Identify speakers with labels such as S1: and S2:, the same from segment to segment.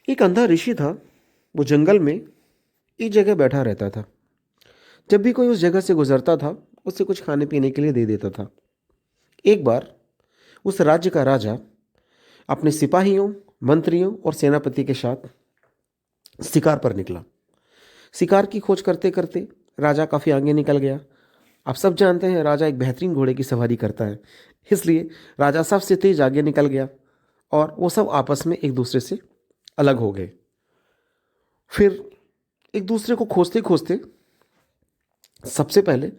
S1: एक अंधा ऋषि था। वो जंगल में एक जगह बैठा रहता था। जब भी कोई उस जगह से गुजरता था, उसे कुछ खाने पीने के लिए दे देता था। एक बार उस राज्य का राजा अपने सिपाहियों, मंत्रियों और सेनापति के साथ शिकार पर निकला। शिकार की खोज करते करते राजा काफ़ी आगे निकल गया। आप सब जानते हैं, राजा एक बेहतरीन घोड़े की सवारी करता है। इसलिए राजा सबसे तेज आगे निकल गया और वो सब आपस में एक दूसरे से अलग हो गए। फिर एक दूसरे को खोजते खोजते सबसे पहले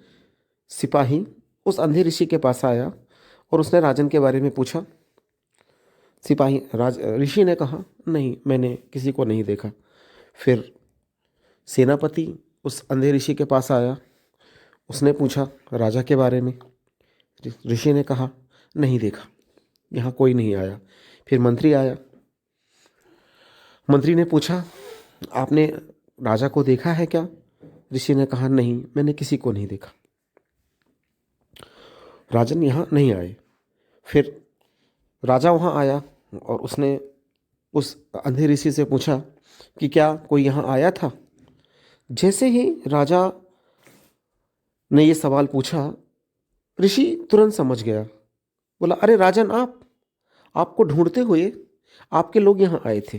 S1: सिपाही उस अंधे ऋषि के पास आया और उसने राजन के बारे में पूछा। ऋषि ने कहा, नहीं, मैंने किसी को नहीं देखा। फिर सेनापति उस अंधे ऋषि के पास आया। उसने पूछा राजा के बारे में। ऋषि ने कहा, नहीं देखा, यहाँ कोई नहीं आया। फिर मंत्री आया। मंत्री ने पूछा, आपने राजा को देखा है क्या? ऋषि ने कहा, नहीं, मैंने किसी को नहीं देखा। राजन यहाँ नहीं आए। फिर राजा वहाँ आया और उसने उस अंधे ऋषि से पूछा कि क्या कोई यहाँ आया था? जैसे ही राजा ने ये सवाल पूछा, ऋषि तुरंत समझ गया। बोला, अरे राजन, आपको ढूंढते हुए आपके लोग यहाँ आए थे।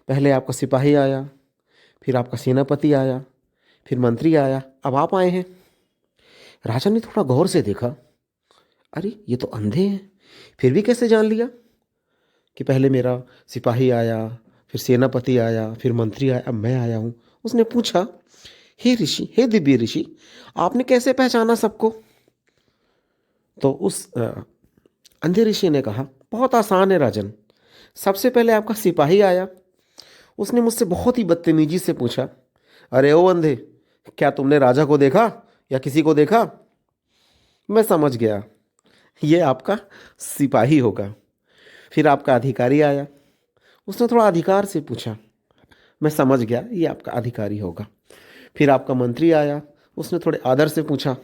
S1: पहले आपका सिपाही आया, फिर आपका सेनापति आया, फिर मंत्री आया, अब आप आए हैं। राजा ने थोड़ा गौर से देखा। अरे ये तो अंधे हैं, फिर भी कैसे जान लिया कि पहले मेरा सिपाही आया, फिर सेनापति आया, फिर मंत्री आया, अब मैं आया हूँ? उसने पूछा, हे ऋषि, हे दिव्य ऋषि, आपने कैसे पहचाना सबको? तो उस अंधे ऋषि ने कहा, बहुत आसान है राजन। सबसे पहले आपका सिपाही आया। उसने मुझसे बहुत ही बदतमीजी से पूछा, अरे ओ अंधे, क्या तुमने राजा को देखा या किसी को देखा? मैं समझ गया, ये आपका सिपाही होगा। फिर आपका अधिकारी आया। उसने थोड़ा अधिकार से पूछा। मैं समझ गया, ये आपका अधिकारी होगा। फिर आपका मंत्री आया। उसने थोड़े आदर से पूछा।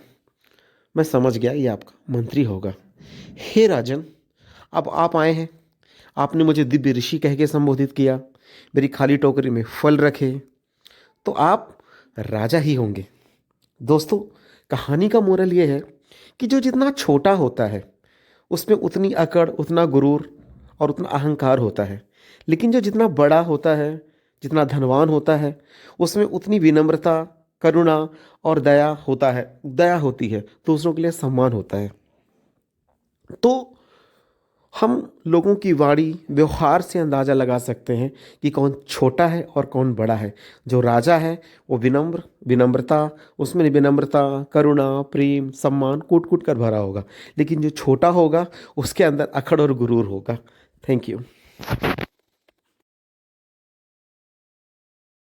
S1: मैं समझ गया, ये आपका मंत्री होगा। हे राजन, अब आप आए हैं। आपने मुझे दिव्य ऋषि कह के संबोधित किया, मेरी खाली टोकरी में फल रखे, तो आप राजा ही होंगे। दोस्तों, कहानी का मोरल ये है कि जो जितना छोटा होता है उसमें उतनी अकड़, उतना गुरूर और उतना अहंकार होता है। लेकिन जो जितना बड़ा होता है, जितना धनवान होता है, उसमें उतनी विनम्रता, करुणा और दया होती है, दूसरों के लिए सम्मान होता है। तो हम लोगों की वाणी, व्यवहार से अंदाज़ा लगा सकते हैं कि कौन छोटा है और कौन बड़ा है। जो राजा है वो विनम्रता, उसमें विनम्रता, करुणा, प्रेम, सम्मान कूट कूट कर भरा होगा। लेकिन जो छोटा होगा उसके अंदर अकड़ और गुरूर होगा। Thank you.